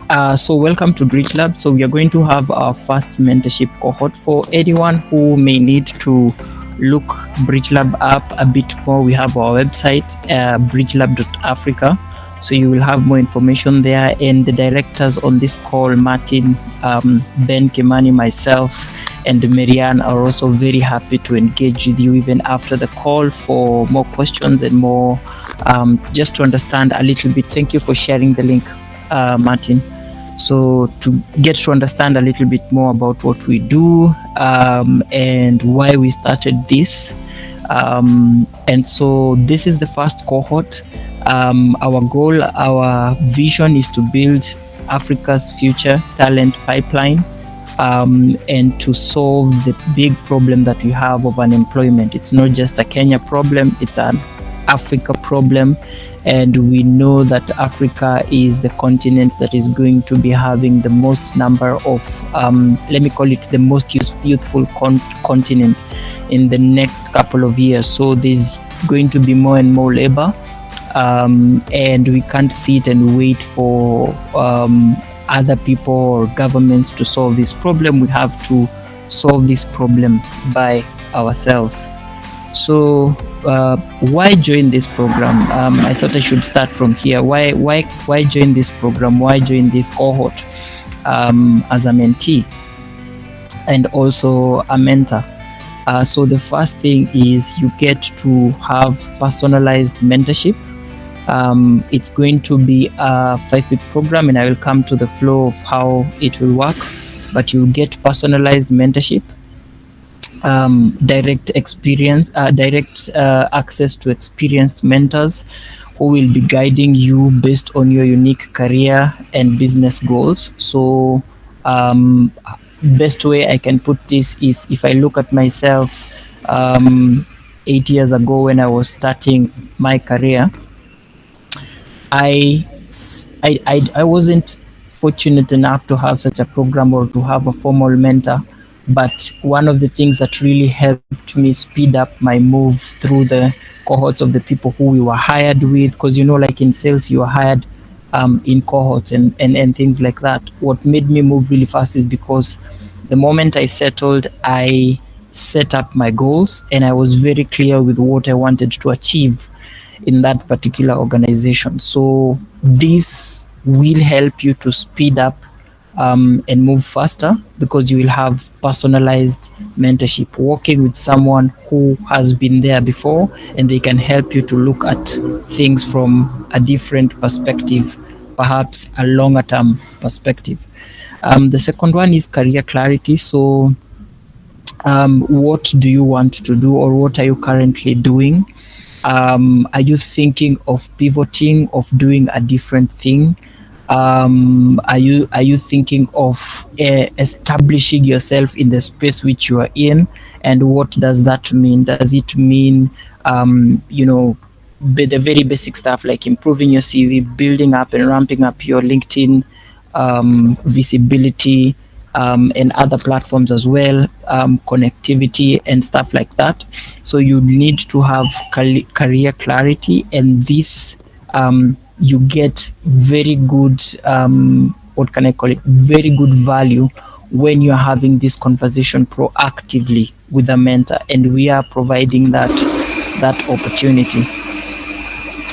So welcome to BridgeLab. So we are going to have our first mentorship cohort for anyone who may need to look BridgeLab up a bit more. We have our website, bridgelab.africa. So you will have more information there. And the directors on this call, Martin, Ben Kimani, myself, and Marianne are also very happy to engage with you even after the call for more questions and more, just to understand a little bit. Thank you for sharing the link, Martin. So to get to understand a little bit more about what we do and why we started this. And so this is the first cohort. Our goal, our vision is to build Africa's future talent pipeline and to solve the big problem that we have of unemployment. It's not just a Kenya problem, it's an Africa problem, and we know that Africa is the continent that is going to be having the most number of, let me call it the most youthful continent in the next couple of years. So there's going to be more and more labor, and we can't sit and wait for other people or governments to solve this problem. We have to solve this problem by ourselves. So why join this program? I thought I should start from here. Why join this program? Why join this cohort as a mentee and also a mentor? So the first thing is you get to have personalized mentorship. It's going to be a 5-week program, and I will come to the flow of how it will work. But you'll get personalized mentorship. Direct access to experienced mentors who will be guiding you based on your unique career and business goals. So best way I can put this is, if I look at myself 8 years ago when I was starting my career, I wasn't fortunate enough to have such a program or to have a formal mentor. But one of the things that really helped me speed up my move through the cohorts of the people who we were hired with, because like in sales, you are hired in cohorts and things like that. What made me move really fast is because the moment I settled, I set up my goals and I was very clear with what I wanted to achieve in that particular organization. So this will help you to speed up and move faster, because you will have personalized mentorship, working with someone who has been there before, and they can help you to look at things from a different perspective, perhaps a longer term perspective. The second one is career clarity. So what do you want to do, or what are you currently doing? Are you thinking of pivoting, of doing a different thing? Are you thinking of establishing yourself in the space which you are in? And what does that mean? Does it mean the very basic stuff like improving your CV, building up and ramping up your LinkedIn visibility, and other platforms as well, connectivity and stuff like that? So you need to have career clarity, and this you get very good, what can I call it, very good value when you're having this conversation proactively with a mentor, and we are providing that opportunity.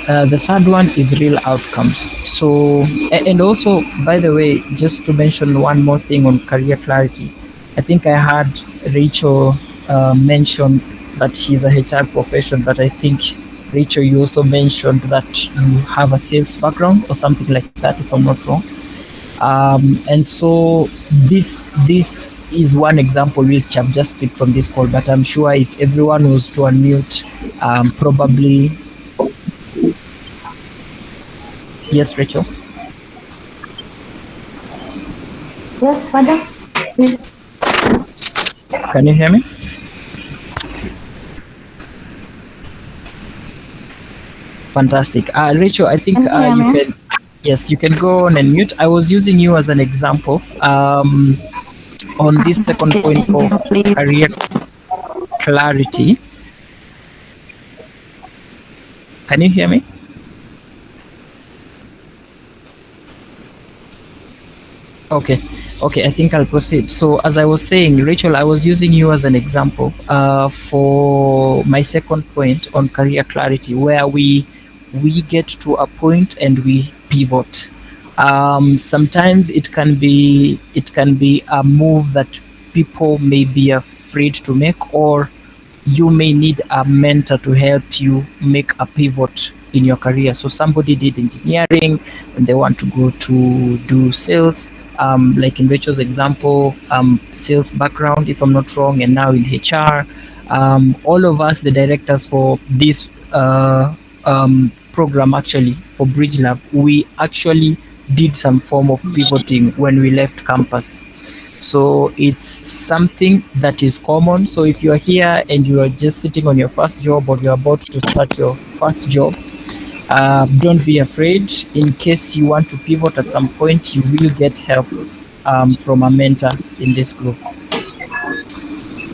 The third one is real outcomes. So, and also, by the way, just to mention one more thing on career clarity, I think I had Rachel mention that she's a HR profession, but I think, Rachel, you also mentioned that you have a sales background or something like that, if I'm not wrong. And so this is one example which I've just picked from this call, but I'm sure if everyone was to unmute, probably. Yes, Rachel? Yes, Father. Please. Can you hear me? Fantastic. Rachel, I think you can, yes, you can go on and mute. I was using you as an example on this second point for career clarity. Can you hear me? Okay. Okay, I think I'll proceed. So, as I was saying, Rachel, I was using you as an example for my second point on career clarity, where we get to a point and we pivot. Sometimes it can be a move that people may be afraid to make, or you may need a mentor to help you make a pivot in your career. So somebody did engineering and they want to go to do sales. Like in Rachel's example, sales background, if I'm not wrong, and now in HR. All of us, the directors for this program, actually for BridgeLab, we actually did some form of pivoting when we left campus. So it's something that is common. So if you are here and you are just sitting on your first job, or you're about to start your first job, don't be afraid. In case you want to pivot at some point, you will get help from a mentor in this group.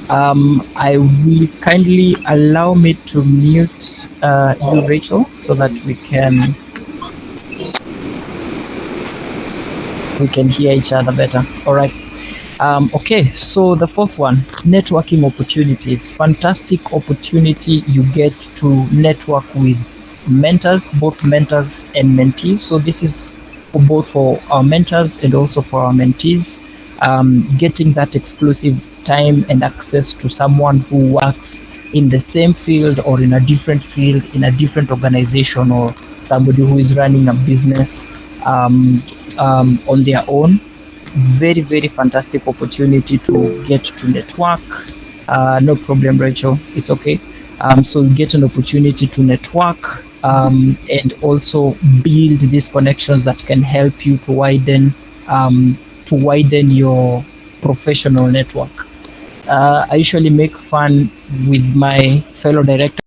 I will kindly allow me to mute you, Rachel, so that we can hear each other better. All right. Okay, so the fourth one, networking opportunities. Fantastic opportunity you get to network with mentors, both mentors and mentees. So this is both for our mentors and also for our mentees. Getting that exclusive time and access to someone who works in the same field or in a different field, in a different organization, or somebody who is running a business on their own. Very, very fantastic opportunity to get to network. No problem, Rachel. It's okay. So you get an opportunity to network and also build these connections that can help you to widen your professional network. I usually make fun with my fellow directors